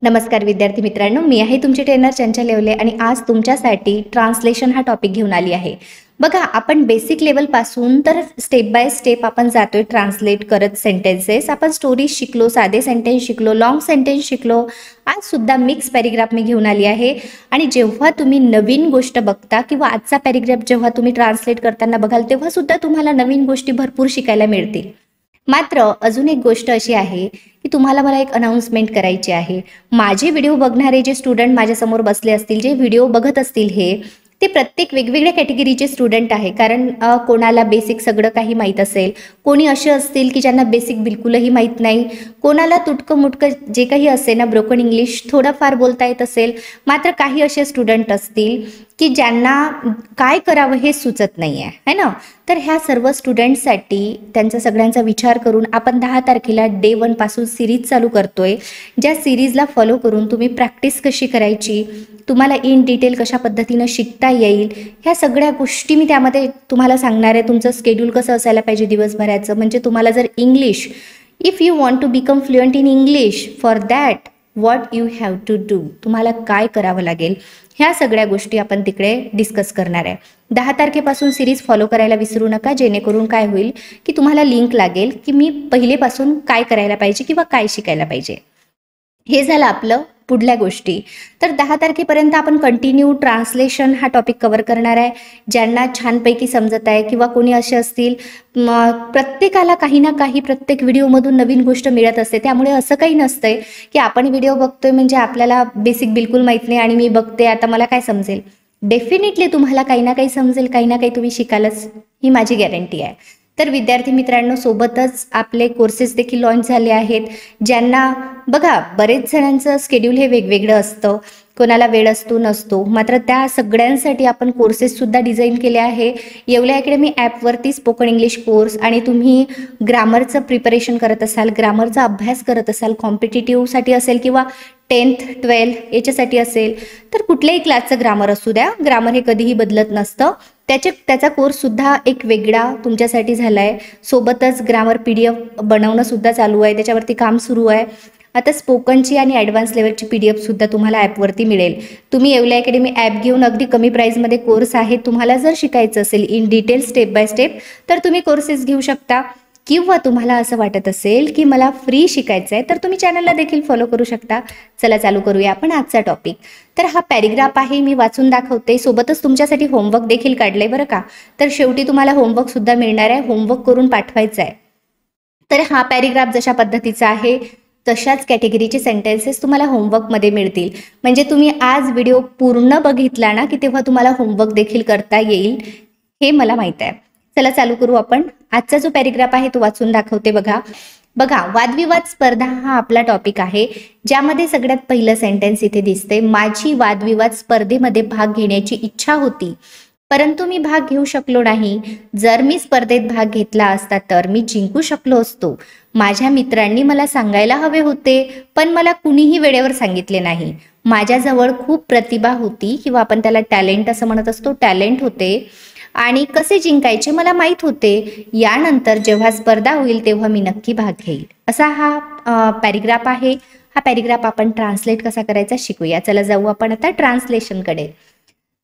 नमस्कार विद्यार्थी मित्रांनो, मी आहे तुमची ट्रेनर चंचल येवले आणि आज तुमच्यासाठी ट्रान्सलेशन हा टॉपिक घेऊन आली आहे। बघा, आपण बेसिक लेवलपासून तर स्टेप बाय स्टेप आपण जातोय ट्रान्सलेट करत सेंटेन्सेस। आपण स्टोरीज शिकलो, साधे सेंटेन्स शिकलो, लॉंग सेंटेन्स शिकलो। आज सुद्धा मिक्स पॅराग्राफ मी घेऊन आली आहे आणि जेव्हा तुम्ही नवीन गोष्ट बघता किंवा आजचा पॅराग्राफ जेव्हा तुम्ही ट्रान्सलेट करताना बघाल तेव्हा सुद्धा तुम्हाला नवीन गोष्टी भरपूर शिकायला मिळतील। मात्र अजून एक गोष्ट अशी आहे की तुम्हाला मला एक अनाउन्समेंट करायची आहे। माझे व्हिडिओ बघणारे जे स्टुडंट माझ्यासमोर बसले असतील, जे व्हिडिओ बघत असतील, ते प्रत्येक वेगवेगळ्या कॅटेगरीचे स्टुडंट आहे। कारण कोणाला बेसिक सगळं काही माहीत असेल, कोणी असे असतील की ज्यांना बेसिक बिलकुलही माहीत नाही, कोणाला तुटकं मुटकं जे काही असेल ना, ब्रोकन इंग्लिश थोडंफार बोलता येत असेल। मात्र काही असे स्टुडंट असतील की ज्यांना काय करावं हे सुचत नाही आहे ना। तर ह्या सर्व स्टुडंट्ससाठी त्यांचा सगळ्यांचा विचार करून आपण 10 तारखेला डे 1 पासून सिरीज चालू करतोय। ज्या सिरीजला फॉलो करून तुम्ही प्रॅक्टिस कशी करायची, तुम्हाला इन डिटेल कशा पद्धतीने शिकता येईल, ह्या सगळ्या गोष्टी मी त्यामध्ये तुम्हाला सांगणार आहे। तुमचं शेड्यूल कसं असायला पाहिजे दिवसभराचं, म्हणजे तुम्हाला जर English, if you want to become fluent in English, for that what you have to do, तुम्हाला काय करावं लागेल, ह्या सगळ्या गोष्टी आपण तिकडे डिस्कस करणार आहे। 10 तारखेपासून सिरीज फॉलो करायला विसरू नका, जेणेकरून काय होईल की तुम्हाला लिंक लागेल की मी पहिलेपासून काय करायला पाहिजे किंवा काय शिकायला पाहिजे। हे झालं आपलं पुढल्या गोष्टी। तर 10 तारखेपर्यंत आपण कंटिन्यू ट्रान्सलेशन हा टॉपिक कव्हर करणार आहे। ज्यांना छानपैकी समजत आहे किंवा कोणी असे असतील, प्रत्येकाला काही ना काही प्रत्येक व्हिडिओमधून नवीन गोष्ट मिळत असते। त्यामुळे असं काही नसतंय की आपण व्हिडिओ बघतोय म्हणजे आपल्याला बेसिक बिलकुल माहीत नाही आणि मी बघते आता मला काय समजेल। डेफिनेटली तुम्हाला काही ना काही समजेल, काही ना काही तुम्ही शिकालच, ही माझी गॅरंटी आहे। तर विद्यार्थी मित्रांनो, सोबतच आपले कोर्सेस देखील लॉन्च झाले आहेत। ज्यांना बघा, बरेच जणांचं शेड्यूल हे वेगवेगळं असतं, कोणाला वेळ असतो नसतो, मात्र त्या सगळ्यांसाठी आपण कोर्सेस सुद्धा डिझाईन केले आहे। येवले अकॅडमी ॲपवरती स्पोकन इंग्लिश कोर्स, आणि तुम्ही ग्रामरचं प्रिपरेशन करत असाल, ग्रामरचा अभ्यास करत असाल, कॉम्पिटिटिव्हसाठी असेल किंवा 10th 12th याच्यासाठी असेल, तर कुठल्याही क्लासचं ग्रामर असू द्या, ग्रामर हे कधीही बदलत नसतं। त्याचा कोर्ससुद्धा एक वेगळा तुमच्यासाठी झाला आहे। सोबतच ग्रामर PDF बनवणं सुद्धा चालू आहे, त्याच्यावरती काम सुरू आहे। आता स्पोकनची आणि ॲडव्हान्स लेवलची PDF सुद्धा तुम्हाला ॲपवरती मिळेल। तुम्ही येवले अकॅडमी ॲप घेऊन अगदी कमी प्राईजमध्ये कोर्स आहे, तुम्हाला जर शिकायचं असेल in detail step by step, तर तुम्ही कोर्सेस घेऊ शकता। किंवा तुम्हाला असं वाटत असेल की मला फ्री शिकायचं आहे, तर तुम्ही चॅनलला देखील फॉलो करू शकता। चला चालू करूया आपण आजचा टॉपिक। तर हा पॅराग्राफ आहे, मी वाचून दाखवते, सोबतच तुमच्यासाठी होमवर्क देखील काढलंय बरं का। तर शेवटी तुम्हाला होमवर्क सुद्धा मिळणार आहे, होमवर्क करून पाठवायचं आहे। तर हा पॅराग्राफ जशा पद्धतीचा आहे तशाच कॅटेगरीचे सेंटेन्सेस तुम्हाला होमवर्कमध्ये मिळतील। म्हणजे तुम्ही आज व्हिडिओ पूर्ण बघितला ना की तेव्हा तुम्हाला होमवर्क देखील करता येईल, हे मला माहिती आहे। चला चालू करू आपण। आजचा जो पॅराग्राफ आहे तो वाचून दाखवते बघा। वादविवाद स्पर्धा हा आपला टॉपिक आहे, ज्यामध्ये सगळ्यात पहिलं सेंटेन्स इथे दिसते, माझी वादविवाद स्पर्धेमध्ये भाग घेण्याची इच्छा होती, परंतु मी भाग घेऊ शकलो नाही। जर मी स्पर्धेत भाग घेतला असता तर मी जिंकू शकलो असतो। माझ्या मित्रांनी मला सांगायला हवे होते, पण मला कुणीही वेळेवर सांगितले नाही। माझ्याजवळ खूप प्रतिभा होती, किंवा आपण त्याला टॅलेंट असं म्हणत असतो, टॅलेंट होते, आणि कसे जिंकायचे मला माहीत होते। यानंतर जेव्हा स्पर्धा होईल तेव्हा मी नक्की भाग घेईल। असा हा पॅराग्राफ आहे। हा पॅराग्राफ आपण ट्रान्सलेट कसा करायचा शिकूया। चला जाऊ आपण आता ट्रान्सलेशनकडे।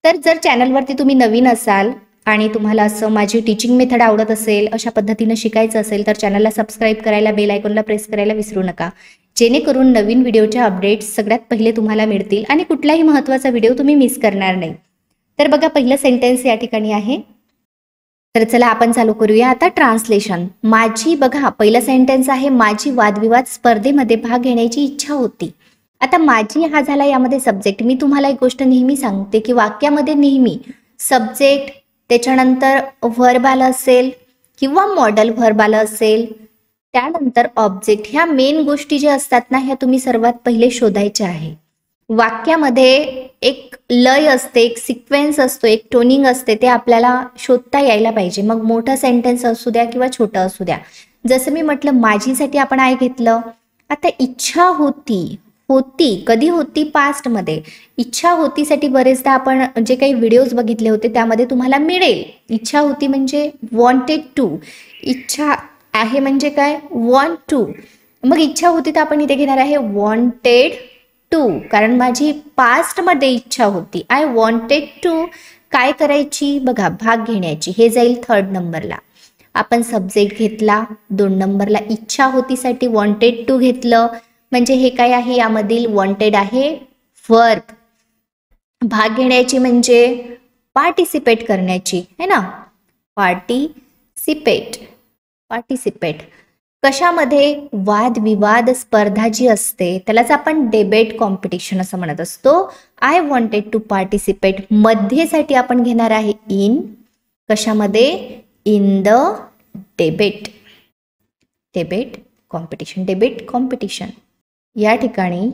तर जर चॅनलवरती तुम्ही नवीन असाल आणि तुम्हाला असं माझी टीचिंग मेथड आवडत असेल, अशा पद्धतीनं शिकायचं असेल, तर चॅनलला सबस्क्राईब करायला, बेल आयकॉनला प्रेस करायला विसरू नका, जेणेकरून नवीन व्हिडिओच्या अपडेट्स सगळ्यात पहिले तुम्हाला मिळतील आणि कुठलाही महत्त्वाचा व्हिडिओ तुम्ही मिस करणार नाही। तर बघा, पहिलं सेंटेन्स या ठिकाणी आहे। तर चला आपण चालू करूया आता ट्रान्सलेशन। बघा, पहिलं सेंटेन्स आहे, माझी वादविवाद स्पर्धेमध्ये भाग घेण्याची इच्छा होती। आता माझी हा झाला यामध्ये सब्जेक्ट। मी तुम्हाला एक गोष्ट नेहमी सांगते की वाक्यामध्ये नेहमी सब्जेक्ट, त्याच्यानंतर व्हर्ब आलं असेल किंवा मॉडल व्हर्ब आलं असेल, त्यानंतर ऑब्जेक्ट, ह्या मेन गोष्टी ज्या असतात ना, ह्या तुम्ही सर्वात पहिले शोधायच्या आहे। वाक्यामध्ये एक लय असते, एक सिक्वेन्स असतो, एक टोनिंग असते, ते आपल्याला शोधता यायला पाहिजे। मग मोठं सेंटेन्स असू द्या किंवा छोटं असू द्या। जसं मी म्हटलं, माझीसाठी आपण आय घेतलं। आता इच्छा होती, कधी होती, पास्टमध्ये। इच्छा होतीसाठी बरेचदा आपण जे काही व्हिडिओज बघितले होते त्यामध्ये तुम्हाला मिळेल, इच्छा होती म्हणजे वॉन्टेड टू, इच्छा आहे म्हणजे काय, वॉन्ट टू। मग इच्छा होती तर आपण इथे घेणार आहे वॉन्टेड टू, कारण माझी पास्टमध्ये इच्छा होती. आय वॉन्टेड टू काय करायची बघा, भाग घेण्याची. हे जाईल 3rd नंबरला. आपण सब्जेक्ट घेतला, 2 नंबरला इच्छा होतीसाठी वॉन्टेड टू घेतलं. म्हणजे हे काय आहे, यामधील वॉन्टेड आहे वर्ब. भाग घेण्याची म्हणजे पार्टिसिपेट करण्याची है ना, पार्टिसिपेट. पार्टिसिपेट कशामध्ये, वादविवाद स्पर्धा जी असते त्यालाच आपण डिबेट कॉम्पिटिशन असं म्हणत असतो. आय वॉन्टेड टू पार्टिसिपेट मध्येसाठी आपण घेणार आहे इन. कशामध्ये, in the debate. Debate competition, debate competition. या ठिकाणी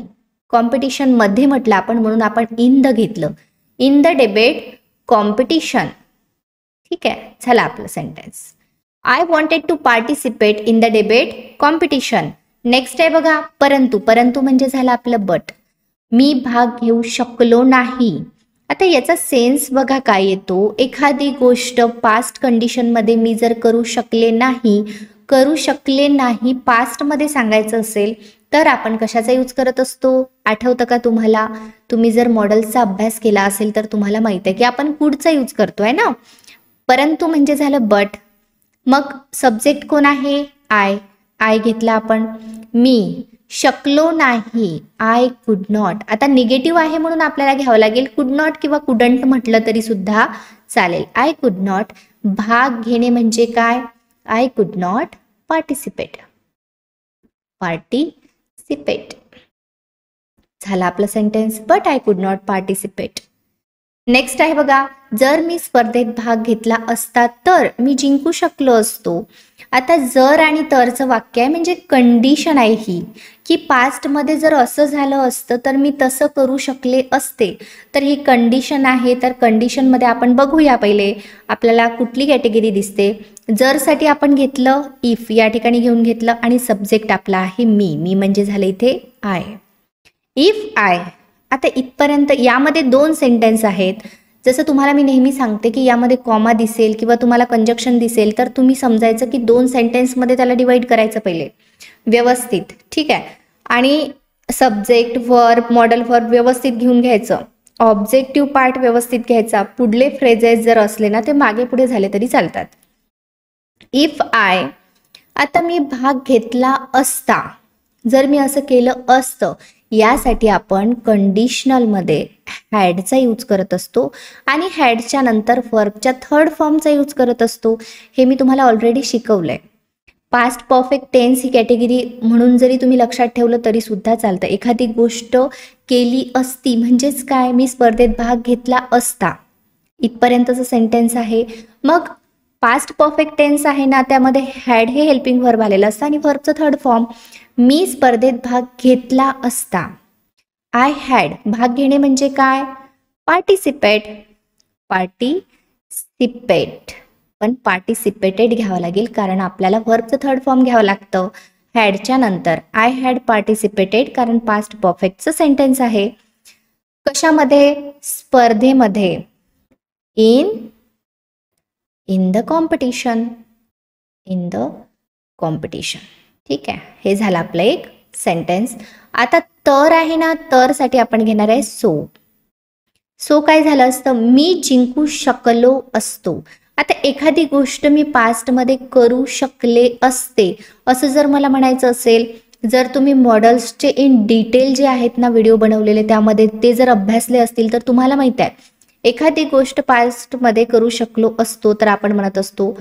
कॉम्पिटिशन मध्ये म्हटलं आपण, म्हणून आपण इन द घेतलं. In the debate competition. ठीक आहे, झालं आपलं sentence. I wanted to participate in the debate competition. Next आहे बघा, परंतु. परंतु म्हणजे झालं आपलं बट. मी भाग घेऊ शकलो नाही. आता याचा सेन्स बघा काय येतो, एखादी गोष्ट पास्ट कंडिशनमध्ये मी जर करू शकले नाही पास्टमध्ये सांगायचं असेल तर आपण कशाचा यूज करत असतो, आठवतं का तुम्हाला? तुम्ही जर मॉडेल्सचा अभ्यास केला असेल तर तुम्हाला माहित आहे की आपण कुडचा यूज करतोय ना. परंतु म्हणजे झालं बट. मग सब्जेक्ट कोण आहे, आय. आय घेतला आपण. मी शकलो नाही, आय कुड नॉट. आता निगेटिव्ह आहे म्हणून आपल्याला घ्यावं लागेल, कुड नॉट किंवा कुडंट म्हटलं तरी सुद्धा चालेल. I could not. भाग घेणे म्हणजे काय, I could not participate. Participate झाला आपलं sentence. But I could not participate. Next आहे बघा, जर मी स्पर्धेत भाग घेतला असता तर मी जिंकू शकलो असतो. आता जर आणि तरचं वाक्य आहे, म्हणजे कंडिशन आहे ही, की पास्टमध्ये जर असं झालं असतं तर मी तसं करू शकले असते. तर ही कंडिशन आहे. तर कंडिशनमध्ये आपण बघूया पहिले आपल्याला कुठली कॅटेगरी दिसते. जरसाठी आपण घेतलं इफ, या ठिकाणी घेऊन घेतलं, आणि सब्जेक्ट आपला आहे मी. मी म्हणजे झालं इथे आय. If I. आता इथपर्यंत यामध्ये 2 सेंटेन्स आहेत. जसं तुम्हाला मी नेहमी सांगते की यामध्ये कॉमा दिसेल किंवा तुम्हाला कंजक्शन दिसेल तर तुम्ही समजायचं की 2 सेंटेन्समध्ये त्याला डिवाइड करायचं पहिले व्यवस्थित. ठीक आहे, आणि सब्जेक्ट, वर्ब, मॉडेल वर्ब व्यवस्थित घेऊन घ्यायचं. ऑब्जेक्टिव्ह पार्ट व्यवस्थित घ्यायचा. पुढले फ्रेजेस जर असले ना ते मागे पुढे झाले तरी चालतात. If I. आता मी भाग घेतला असता, जर मी असं केलं असतं, यासाठी आपण कंडिशनलमध्ये हॅडचा यूज करत असतो आणि हॅडच्या नंतर वर्बच्या 3rd फॉर्मचा यूज करत असतो. हे मी तुम्हाला ऑलरेडी शिकवलंय. पास्ट परफेक्ट टेन्स ही कॅटेगरी म्हणून जरी तुम्ही लक्षात ठेवलं तरी सुद्धा चालतं. एखादी गोष्ट केली असती म्हणजेच काय, मी स्पर्धेत भाग घेतला असता, इथपर्यंतचं सेंटेन्स आहे. मग पास्ट परफेक्ट टेन्स आहे ना, त्यामध्ये हॅड हे हेल्पिंग वर्ब आलेलं असतं आणि वर्बचं 3rd फॉर्म. मी स्पर्धेत भाग घेतला असता, आय हॅड. भाग घेणे म्हणजे काय, पार्टिसिपेट. पार्टिसिपेट. पण पार्टिसिपेटेड घ्यावं लागेल कारण आपल्याला वर्बचं 3rd फॉर्म घ्यावं लागतं हॅडच्या नंतर. आय हॅड पार्टिसिपेटेड कारण पास्ट परफेक्टचं सेंटेन्स आहे. कशामध्ये, स्पर्धेमध्ये. In the competition. In the competition. ठीक आहे, हे झालं आपलं एक सेंटेन्स. आता तर आहे ना, तर साठी आपण घेणार आहे सो. सो काय झालं असतं, मी जिंकू शकलो असतो. आता एखादी गोष्ट मी पास्टमध्ये करू शकले असते असं जर मला म्हणायचं असेल, जर तुम्ही मॉडेल्सचे इन डिटेल जे आहेत ना व्हिडिओ बनवलेले त्यामध्ये ते जर अभ्यासले असतील तर तुम्हाला माहित आहे एखादी गोष्ट पास्टमध्ये करू शकलो असतो तर आपण म्हणत असतो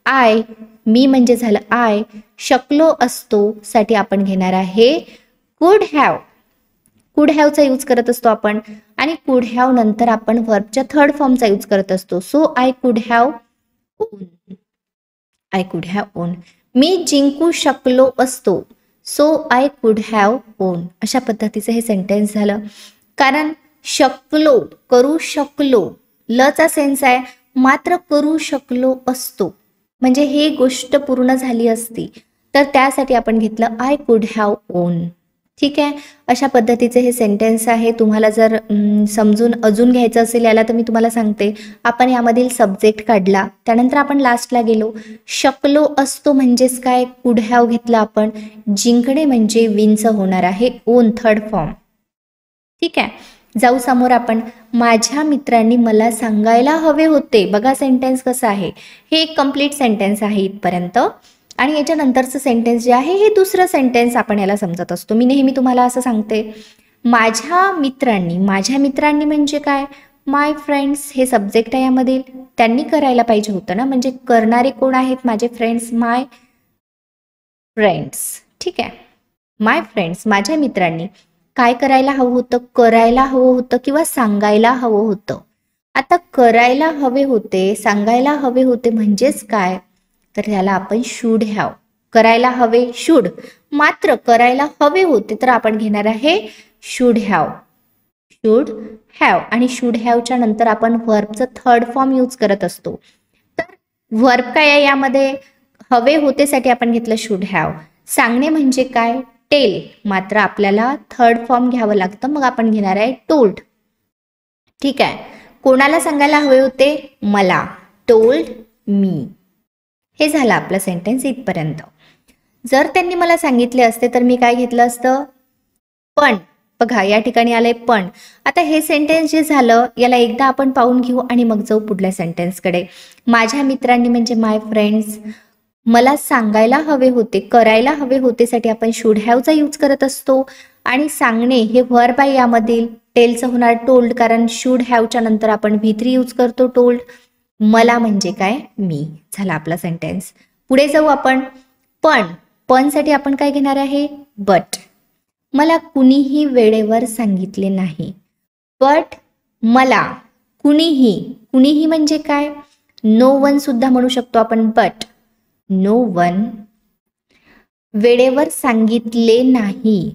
आय. मी म्हणजे झालं आय. शकलो असतो साठी आपण घेणार आहे कुड हॅव. कुड हॅवचा यूज करत असतो आपण आणि कुड हॅव नंतर आपण वर्बच्या 3rd फॉर्मचा यूज करत असतो. So I could have won. I could have won. मी जिंकू शकलो असतो. So I could have won. अशा पद्धतीचं हे सेंटेन्स झालं. कारण शकलो, करू शकलो, लचा सेन्स आहे, मात्र करू शकलो असतो म्हणजे हे गोष्ट पूर्ण झाली असती तर त्यासाठी आपण घेतलं आय कुड हॅव ओन. ठीक आहे, अशा पद्धतीचे हे सेंटेन्स आहे. तुम्हाला जर समजून अजून घ्यायचं असेल याला तर मी तुम्हाला सांगते. आपण यामधील सब्जेक्ट काढला, त्यानंतर आपण लास्टला गेलो. शकलो असतो म्हणजेच काय, कुड हॅव घेतला आपण. जिंकणे म्हणजे विनचं होणार आहे ओन 3rd फॉर्म. ठीक आहे, जाऊ समोर आपण. माझ्या मित्रांनी मला सांगायला हवे होते. बघा सेंटेन्स कसं आहे, हे एक कंप्लीट सेंटेन्स आहे इथपर्यंत. आणि याच्यानंतरचं सेंटेन्स जे आहे हे दुसरं सेंटेन्स आपण याला समजत असतो. मी नेहमी तुम्हाला असं सांगते, माझ्या मित्रांनी म्हणजे काय, माय फ्रेंड्स हे सब्जेक्ट आहे यामधील. त्यांनी करायला पाहिजे होतं ना, म्हणजे करणारे कोण आहेत, माझे फ्रेंड्स, माय फ्रेंड्स. ठीक आहे, माय फ्रेंड्स माझ्या मित्रांनी काय करायला हवं होतं, करायला हवं होतं किंवा सांगायला हवं होतं. आता करायला हवे होते, सांगायला हवे होते म्हणजेच काय, तर त्याला आपण शुड हॅव. करायला हवे शुड, मात्र करायला हवे होते तर आपण घेणार आहे शुड हॅव. शुड हॅव आणि शुड हॅवच्या नंतर आपण व्हर्बचं थर्ड फॉर्म यूज करत असतो. तर व्हर्ब काय आहे यामध्ये, हवे होतेसाठी आपण घेतलं शुड हॅव. सांगणे म्हणजे काय, टेल, मात्र आपल्याला थर्ड फॉर्म घ्यावं लागतं, मग आपण घेणार आहे टोल्ड. ठीक आहे, कोणाला सांगायला हवे होते, मला, टोल्ड मी. हे झालं आपलं सेंटेन्स इथपर्यंत. जर त्यांनी मला सांगितले असते तर मी काय घेतलं असतं, पण. बघा या ठिकाणी आलंय पण. आता हे सेंटेन्स जे झालं याला एकदा आपण पाहून घेऊ आणि मग जाऊ पुढल्या सेंटेन्सकडे. माझ्या मित्रांनी म्हणजे माय फ्रेंड्स मला सांगायला हवे होते, करायला हवे होतेसाठी आपण शुड हॅवचा यूज करत असतो. आणि सांगणे हे व्हर्ब आहे यामधील, टेलचं होणार टोल्ड, कारण शुड हॅवच्या नंतर आपण V3 यूज करतो टोल्ड. मला म्हणजे काय, मी. झाला आपला सेंटेन्स. पुढे जाऊ आपण. पणसाठी आपण काय घेणार आहे, बट. मला कुणीही वेळेवर सांगितले नाही, बट मला कुणीही म्हणजे काय, नो वन सुद्धा म्हणू शकतो आपण, बट नो वन वेळेवर सांगितले नाही.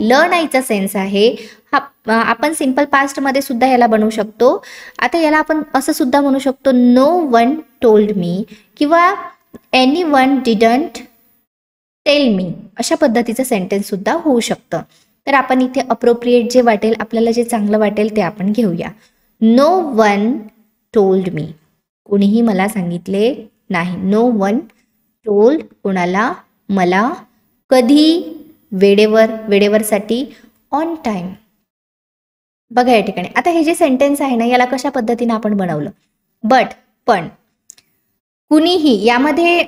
ल नाहीचा सेन्स आहे हा. आपण सिंपल पास्टमध्ये सुद्धा याला बनवू शकतो. आता याला आपण असं सुद्धा म्हणू शकतो, नो वन टोल्ड मी किंवा any one didn't tell me. अशा पद्धतीचं सेंटेन्स सुद्धा होऊ शकतं. तर आपण इथे अप्रोप्रिएट जे वाटेल, आपल्याला जे चांगलं वाटेल ते आपण घेऊया. नो वन टोल्ड मी, कोणीही मला सांगितले नाही. नो वन टोल्ड कोणाला, मला. कधी, वेळेवरसाठी ऑन टाइम. बघा या ठिकाणी आता हे जे सेंटेन्स आहे ना याला कशा पद्धतीने आपण बनवलं, बट, पण, कुणीही यामध्ये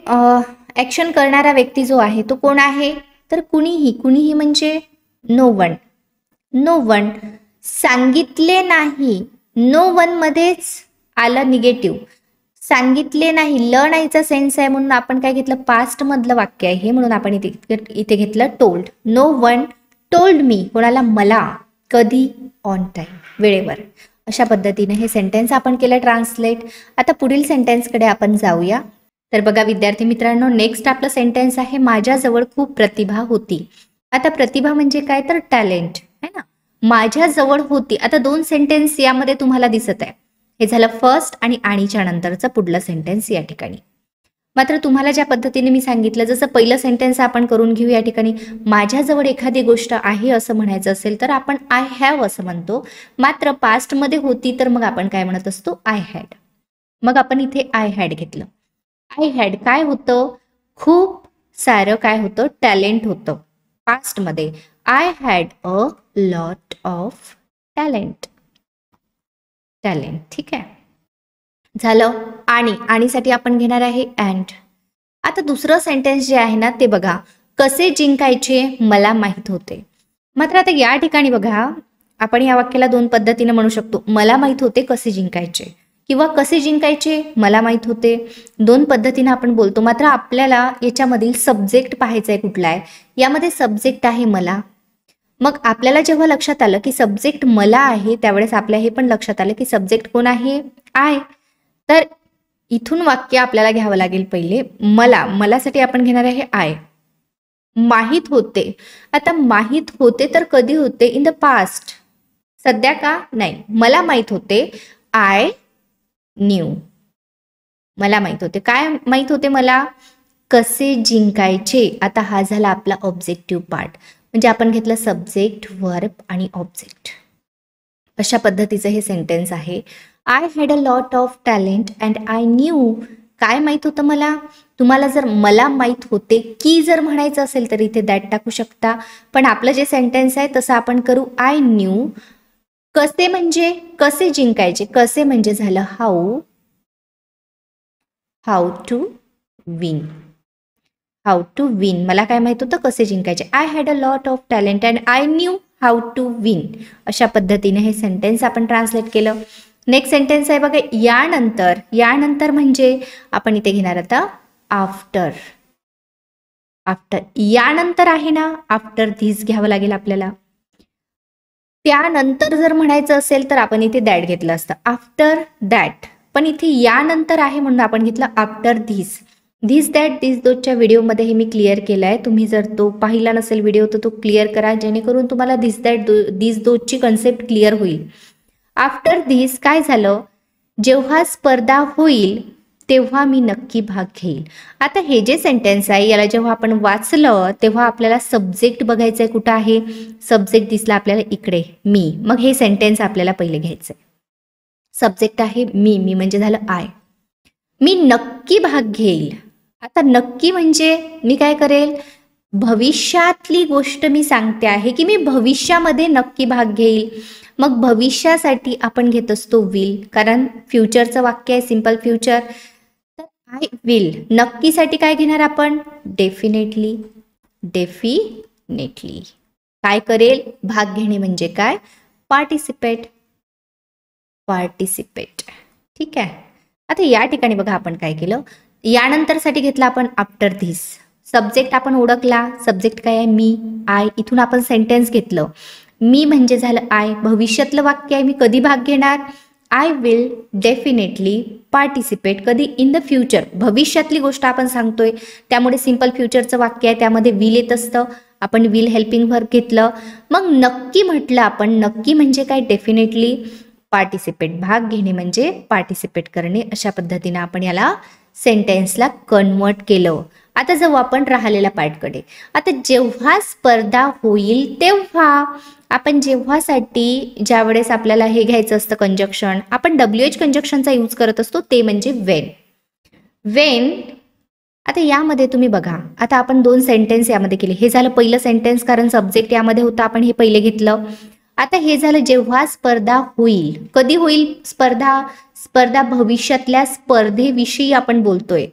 ॲक्शन करणारा व्यक्ती जो आहे तो कोण आहे, तर कुणीही म्हणजे नो वन. सांगितले नाही, नो वन मध्येच आलं निगेटिव्ह. सांगितले नाही, ल नाहीचा सेन्स आहे म्हणून आपण काय घेतलं, पास्ट मधलं वाक्य आहे हे, म्हणून आपण इथे घेतलं told. No one told me, कोणाला, मला. कधी, ऑन टाइम, वेळेवर. अशा पद्धतीने हे सेंटेन्स आपण केलं ट्रान्सलेट. आता पुढील सेंटेन्सकडे आपण जाऊया. तर बघा विद्यार्थी मित्रांनो, नेक्स्ट आपलं सेंटेन्स आहे, माझ्याजवळ खूप प्रतिभा होती. आता प्रतिभा म्हणजे काय, तर टॅलेंट है ना. माझ्याजवळ होती. आता दोन सेंटेन्स यामध्ये तुम्हाला दिसत आहे. हे झालं फर्स्ट आणि आणीच्या नंतरचं पुढलं सेंटेन्स या ठिकाणी. मात्र तुम्हाला ज्या पद्धतीने मी सांगितलं, जसं पहिलं सेंटेन्स आपण करून घेऊ. या ठिकाणी माझ्याजवळ एखादी गोष्ट आहे असं म्हणायचं असेल तर आपण आय हॅव असं म्हणतो. मात्र पास्टमध्ये होती तर मग आपण काय म्हणत असतो, आय हॅड. मग आपण इथे आय हॅड घेतलं. आय हॅड काय होतं, खूप सारं काय होतं, टॅलेंट होतं. पास्टमध्ये I had a lot of talent. ठीक आहे, झालं. आणीसाठी आपण घेणार आहे अँड. आता दुसरं सेंटेन्स जे आहे ना ते बघा, कसे जिंकायचे मला माहीत होते. मात्र आता या ठिकाणी बघा आपण या वाक्याला दोन पद्धतीने म्हणू शकतो. मला माहीत होते कसे जिंकायचे किंवा कसे जिंकायचे मला माहीत होते. दोन पद्धतीने आपण बोलतो. मात्र आपल्याला याच्यामधील सब्जेक्ट पाहायचा आहे कुठला आहे. यामध्ये सब्जेक्ट आहे मला. मग आपल्याला जेव्हा लक्षात आलं की सब्जेक्ट मला आहे त्यावेळेस आपल्या हे पण लक्षात आलं की सब्जेक्ट कोण आहे, आय. तर इथून वाक्य आपल्याला घ्यावं लागेल पहिले. मलासाठी आपण घेणार आहे आय. माहीत होते. आता माहीत होते तर कधी होते, इन द पास्ट. सध्या का नाही. मला माहीत होते, आय न्यू. मला माहीत होते. काय माहीत होते मला, कसे जिंकायचे. आता हा झाला आपला ऑब्जेक्टिव्ह पार्ट. म्हणजे आपण घेतलं सब्जेक्ट, वर्ब आणि ऑब्जेक्ट. अशा पद्धतीचं हे सेंटेन्स आहे. I had a lot of talent and I new काय माहित होतं मला? तुम्हाला जर मला माहित होते की जर म्हणायचं असेल तर इथे दॅट टाकू शकता. पण आपलं जे सेंटेन्स आहे तसं आपण करू आय न्यू. कसे म्हणजे कसे जिंकायचे, कसे म्हणजे झालं how to win. How to win, मला काय माहित होतं कसे जिंकायचे. I had a lot of talent and I knew how to win. अशा पद्धतीने हे सेंटेन्स आपण ट्रान्सलेट केलं. नेक्स्ट सेंटेन्स आहे बघा यानंतर. यानंतर म्हणजे आपण इथे घेणार आता आफ्टर. आफ्टर यानंतर आहे ना, आफ्टर धिस घ्यावं लागेल आपल्याला. त्यानंतर जर म्हणायचं असेल तर आपण इथे दॅट घेतलं असतं, आफ्टर दॅट. पण इथे यानंतर आहे म्हणून आपण घेतलं after this. This that this दोजच्या व्हिडिओमध्ये हे मी क्लिअर केलं आहे. तुम्ही जर तो पाहिला नसेल व्हिडिओ तर तो क्लिअर करा, जेणेकरून तुम्हाला धिस दॅट धिस दोजची कन्सेप्ट क्लिअर होईल. आफ्टर धिस काय झालं, जेव्हा स्पर्धा होईल तेव्हा मी नक्की भाग घेईल. आता हे जे सेंटेन्स आहे याला जेव्हा आपण वाचलं तेव्हा आपल्याला सब्जेक्ट बघायचं आहे. कुठं आहे सब्जेक्ट? दिसला आपल्याला इकडे, मी. मग हे सेंटेन्स आपल्याला पहिले घ्यायचंय. सब्जेक्ट आहे मी, मी म्हणजे झालं आय. मी नक्की भाग घेईल. आता नक्की म्हणजे मी काय करेल, भविष्यातली गोष्ट मी सांगते आहे की मी भविष्यामध्ये नक्की भाग घेईल. मग भविष्यासाठी आपण घेत असतो विल, कारण फ्युचरचं वाक्य आहे, सिंपल फ्युचर. तर आय विल. नक्कीसाठी काय घेणार आपण? डेफिनेटली. डेफिनेटली काय करेल, भाग घेणे म्हणजे काय? पार्टिसिपेट. पार्टिसिपेट. ठीक आहे. आता या ठिकाणी बघा आपण काय केलं, यानंतर साठी घेतला आपण आफ्टर धिस. सब्जेक्ट आपण ओळखला, सब्जेक्ट काय आहे? मी, आय. इथून आपण सेंटेन्स घेतलं, मी म्हणजे झालं आय. भविष्यातलं वाक्य आहे, मी कधी भाग घेणार? I will definitely participate. कधी? In the future. भविष्यातली गोष्ट आपण सांगतोय त्यामुळे सिंपल फ्युचरचं वाक्य आहे, त्यामध्ये विल येत असतं. आपण विल हेल्पिंग वर्ब घेतलं. मग नक्की म्हटलं आपण, नक्की म्हणजे काय? डेफिनेटली. पार्टिसिपेट भाग घेणे म्हणजे पार्टिसिपेट करणे. अशा पद्धतीने आपण याला सेंटेन्सला कन्वर्ट केलं. आता जाऊ आपण राहिलेल्या पार्टकडे. आता जेव्हा स्पर्धा होईल तेव्हा, आपण जेव्हासाठी ज्यावेळेस आपल्याला हे घ्यायचं असतं कंजक्शन, आपण WH कंजक्शनचा यूज करत असतो, ते म्हणजे वेन. वेन. आता यामध्ये तुम्ही बघा, आता आपण 2 सेंटेन्स यामध्ये केले. हे झालं पहिलं सेंटेन्स, कारण सब्जेक्ट यामध्ये होतं, आपण हे पहिले घेतलं. आता हे झालं जेव्हा स्पर्धा होईल. कधी होईल स्पर्धा? स्पर्धा भविष्यातल्या स्पर्धेविषयी आपण बोलतोय.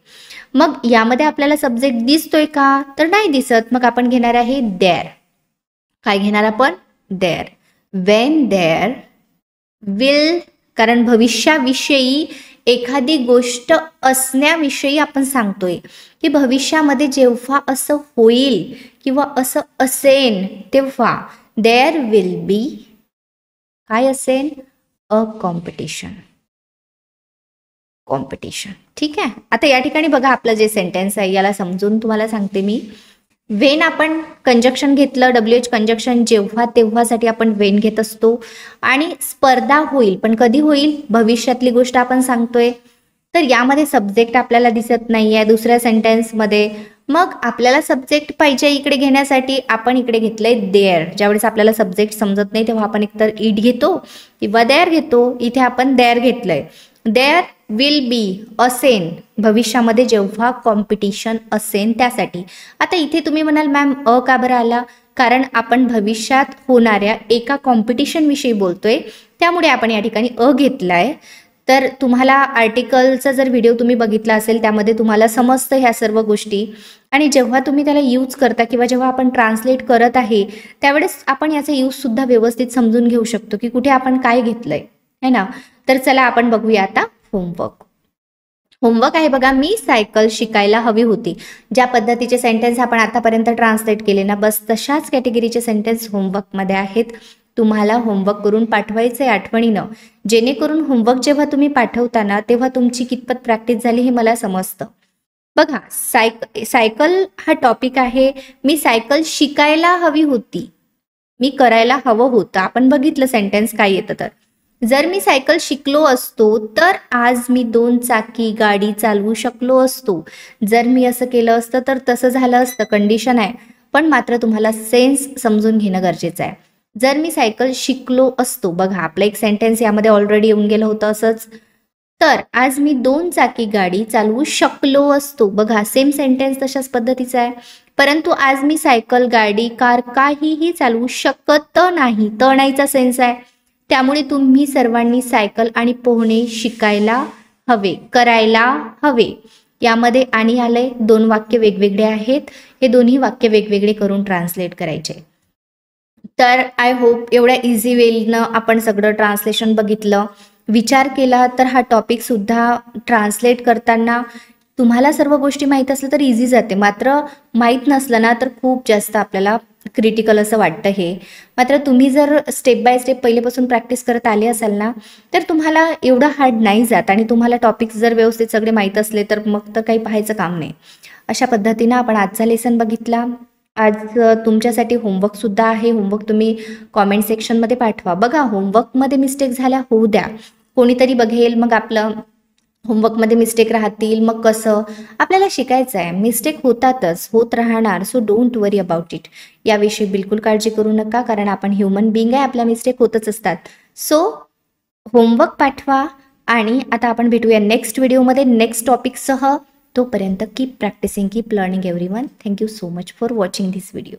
मग यामध्ये आपल्याला सब्जेक्ट दिसतोय का? तर नाही दिसत. मग आपण घेणार आहे देअर. काय घेणार आपण? देअर. वेन देअर विल, कारण भविष्याविषयी एखादी गोष्ट असण्याविषयी आपण सांगतोय की भविष्यामध्ये जेव्हा असं होईल किंवा असं असेन तेव्हा देअर विल बी काय असेल? A competition. कॉम्पिटिशन. ठीक आहे. आता या ठिकाणी बघा आपलं जे सेंटेन्स आहे याला समजून तुम्हाला सांगते मी. वेन आपण कंजक्शन घेतलं, WH कंजक्शन, जेव्हा तेव्हासाठी आपण वेन घेत असतो. आणि स्पर्धा होईल, पण कधी होईल? भविष्यातली गोष्ट आपण सांगतोय. तर यामध्ये सब्जेक्ट आपल्याला दिसत नाहीये दुसऱ्या सेंटेन्समध्ये. मग आपल्याला सब्जेक्ट पाहिजे इकडे घेण्यासाठी आपण इकडे घेतलंय देअर. ज्यावेळेस आपल्याला सब्जेक्ट समजत नाही तेव्हा आपण एकतर इट घेतो किंवा देअर घेतो. इथे आपण देअर घेतलंय. देअर विल बी असेन, भविष्यामध्ये जेव्हा कॉम्पिटिशन असेन त्यासाठी. आता इथे तुम्ही म्हणाल मॅम अ का बरं आला? कारण आपण भविष्यात होणाऱ्या एका कॉम्पिटिशन विषयी बोलतोय, त्यामुळे आपण या ठिकाणी अ घेतलाय. तर तुम्हाला आर्टिकलचा जर व्हिडिओ तुम्ही बघितला असेल त्यामध्ये तुम्हाला समजतं ह्या सर्व गोष्टी. आणि जेव्हा तुम्ही त्याला यूज करता किंवा जेव्हा आपण ट्रान्सलेट करत आहे त्यावेळेस आपण याचा यूज सुद्धा व्यवस्थित समजून घेऊ शकतो की कुठे आपण काय घेतलंय, है ना. तर चला आपण बघूया आता होमवर्क. होमवर्क आहे बघा, मी सायकल शिकायला हवी होती. ज्या पद्धतीचे सेंटेन्स आपण आतापर्यंत ट्रान्सलेट केले ना, बस तशाच कॅटेगरीचे सेंटेन्स होमवर्कमध्ये आहेत. तुम्हाला होमवर्क करून पाठवायचे आठवणीनं, जेणेकरून होमवर्क जेव्हा तुम्ही पाठवताना तेव्हा तुमची कितपत प्रॅक्टिस झाली हे मला समजतं. बघा, सायकल हा टॉपिक आहे. मी सायकल शिकायला हवी होती, मी करायला हवं होतं. आपण बघितलं सेंटेन्स काय येतं. तर जर मी सायकल शिकलो असतो तर आज मी 2 चाकी गाडी चालवू शकलो असतो. जर मी असं केलं असतं तर तसं झालं असतं, कंडिशन आहे. पण मात्र तुम्हाला सेन्स समजून घेणं गरजेचं आहे. जर मी सायकल शिकलो असतो, बघा आपलं एक सेंटेन्स यामध्ये ऑलरेडी येऊन गेलं होतं असंच. तर आज मी 2 चाकी गाडी चालवू शकलो असतो. बघा सेम सेंटेन्स तशाच पद्धतीचा आहे. परंतु आज मी सायकल, गाडी, कार काहीही चालवू शकत नाही. त नाहीचा सेन्स आहे. त्यामुळे तुम्ही सर्वांनी सायकल आणि पोहणे शिकायला हवे, करायला हवे. यामध्ये आणि आलंय, 2 वाक्य वेगवेगळे आहेत. हे दोन्ही वाक्य वेगवेगळे करून ट्रान्सलेट करायचे. तर आय होप एवढ्या इझी वेनं आपण सगळं ट्रान्सलेशन बघितलं, विचार केला तर हा टॉपिक सुद्धा ट्रान्सलेट करताना तुम्हाला सर्व गोष्टी माहीत असलं तर इझी जाते. मात्र माहीत नसलं ना तर खूप जास्त आपल्याला क्रिटिकल असं वाटतं हे. मात्र तुम्ही जर स्टेप बाय स्टेप पहिलेपासून प्रॅक्टिस करत आले असाल ना तर तुम्हाला एवढं हार्ड नाही जात आणि तुम्हाला टॉपिक्स जर व्यवस्थित सगळे माहीत असले तर मग तर काही पाहायचं काम नाही. अशा पद्धतीनं आपण आजचा लेसन बघितला. आज तुमच्यासाठी होमवर्कसुद्धा आहे. होमवर्क तुम्ही कॉमेंट सेक्शनमध्ये पाठवा. बघा होमवर्कमध्ये मिस्टेक झाल्या होऊ द्या, कोणीतरी बघेल, मग आपलं होमवर्कमध्ये मिस्टेक राहतील, मग कसं आपल्याला शिकायचं आहे. मिस्टेक होतातच, होत राहणार. So don't worry about it. याविषयी बिलकुल काळजी करू नका, कारण आपण ह्युमन बिंग आहे, आपल्या मिस्टेक होतच असतात. सो होमवर्क पाठवा आणि आता आपण भेटूया नेक्स्ट व्हिडिओमध्ये नेक्स्ट टॉपिकसह. तोपर्यंत keep practising, keep learning everyone. Thank you so much for watching this video.